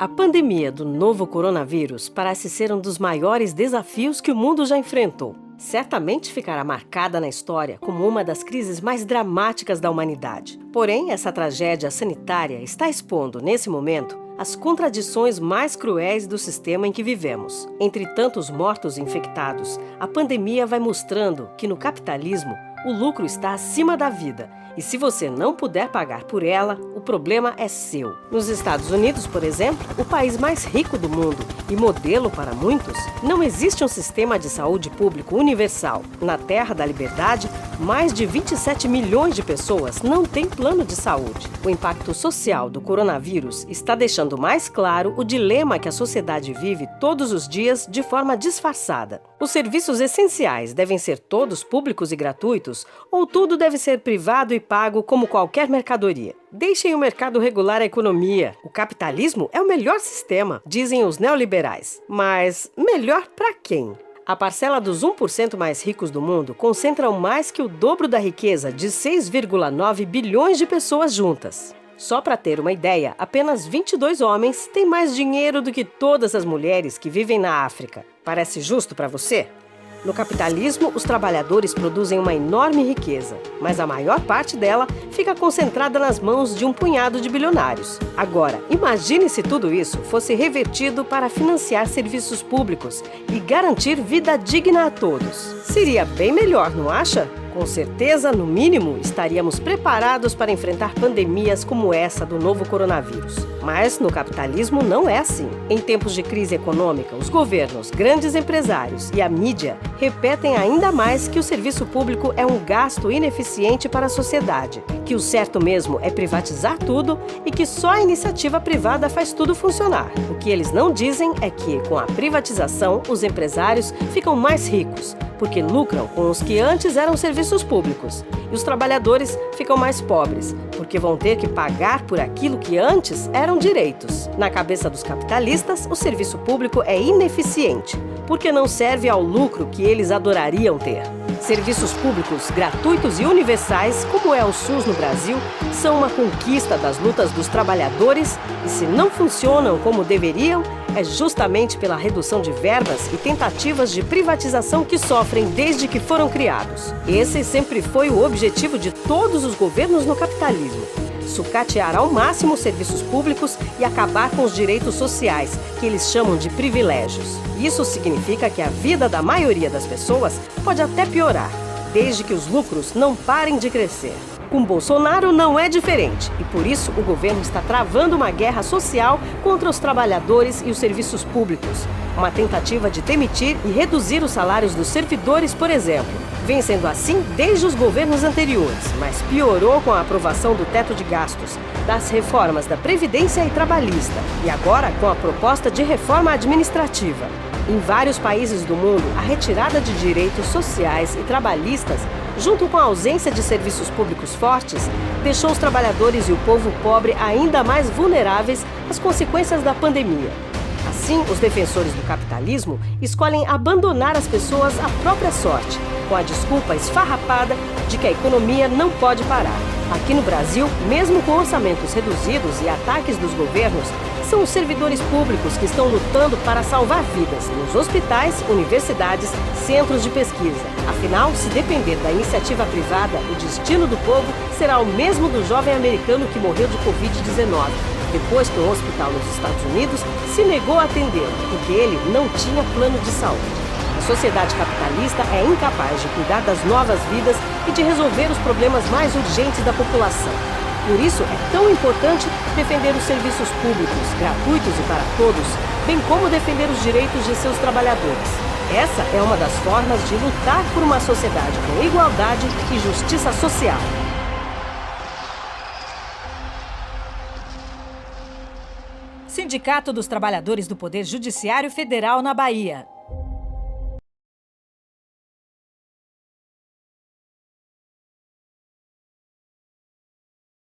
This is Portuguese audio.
A pandemia do novo coronavírus parece ser um dos maiores desafios que o mundo já enfrentou. Certamente ficará marcada na história como uma das crises mais dramáticas da humanidade. Porém, essa tragédia sanitária está expondo, nesse momento, as contradições mais cruéis do sistema em que vivemos. Entre tantos mortos infectados, a pandemia vai mostrando que no capitalismo o lucro está acima da vida. E se você não puder pagar por ela, o problema é seu. Nos Estados Unidos, por exemplo, o país mais rico do mundo e modelo para muitos, não existe um sistema de saúde público universal. Na Terra da Liberdade, mais de 27 milhões de pessoas não têm plano de saúde. O impacto social do coronavírus está deixando mais claro o dilema que a sociedade vive todos os dias de forma disfarçada. Os serviços essenciais devem ser todos públicos e gratuitos, ou tudo deve ser privado e pago como qualquer mercadoria? Deixem o mercado regular a economia. O capitalismo é o melhor sistema, dizem os neoliberais. Mas melhor para quem? A parcela dos 1% mais ricos do mundo concentram mais que o dobro da riqueza de 6,9 bilhões de pessoas juntas. Só para ter uma ideia, apenas 22 homens têm mais dinheiro do que todas as mulheres que vivem na África. Parece justo para você? No capitalismo, os trabalhadores produzem uma enorme riqueza, mas a maior parte dela fica concentrada nas mãos de um punhado de bilionários. Agora, imagine se tudo isso fosse revertido para financiar serviços públicos e garantir vida digna a todos. Seria bem melhor, não acha? Com certeza, no mínimo, estaríamos preparados para enfrentar pandemias como essa do novo coronavírus. Mas no capitalismo não é assim. Em tempos de crise econômica, os governos, grandes empresários e a mídia repetem ainda mais que o serviço público é um gasto ineficiente para a sociedade, que o certo mesmo é privatizar tudo e que só a iniciativa privada faz tudo funcionar. O que eles não dizem é que, com a privatização, os empresários ficam mais ricos, porque lucram com os que antes eram serviços públicos. E os trabalhadores ficam mais pobres, porque vão ter que pagar por aquilo que antes eram direitos. Na cabeça dos capitalistas, o serviço público é ineficiente, porque não serve ao lucro que eles adorariam ter. Serviços públicos gratuitos e universais, como é o SUS no Brasil, são uma conquista das lutas dos trabalhadores e, se não funcionam como deveriam, é justamente pela redução de verbas e tentativas de privatização que sofrem desde que foram criados. Esse sempre foi o objetivo de todos os governos no capitalismo: sucatear ao máximo os serviços públicos e acabar com os direitos sociais, que eles chamam de privilégios. Isso significa que a vida da maioria das pessoas pode até piorar, desde que os lucros não parem de crescer. Com Bolsonaro não é diferente e, por isso, o governo está travando uma guerra social contra os trabalhadores e os serviços públicos. Uma tentativa de demitir e reduzir os salários dos servidores, por exemplo. Vem sendo assim desde os governos anteriores, mas piorou com a aprovação do teto de gastos, das reformas da Previdência e Trabalhista e agora com a proposta de reforma administrativa. Em vários países do mundo, a retirada de direitos sociais e trabalhistas, junto com a ausência de serviços públicos fortes, deixou os trabalhadores e o povo pobre ainda mais vulneráveis às consequências da pandemia. Assim, os defensores do capitalismo escolhem abandonar as pessoas à própria sorte, com a desculpa esfarrapada de que a economia não pode parar. Aqui no Brasil, mesmo com orçamentos reduzidos e ataques dos governos, são os servidores públicos que estão lutando para salvar vidas nos hospitais, universidades, centros de pesquisa. Afinal, se depender da iniciativa privada, o destino do povo será o mesmo do jovem americano que morreu de Covid-19, depois que um hospital nos Estados Unidos se negou a atendê-lo, porque ele não tinha plano de saúde. A sociedade capitalista é incapaz de cuidar das novas vidas e de resolver os problemas mais urgentes da população. Por isso, é tão importante defender os serviços públicos, gratuitos e para todos, bem como defender os direitos de seus trabalhadores. Essa é uma das formas de lutar por uma sociedade com igualdade e justiça social. Sindicato dos Trabalhadores do Poder Judiciário Federal na Bahia.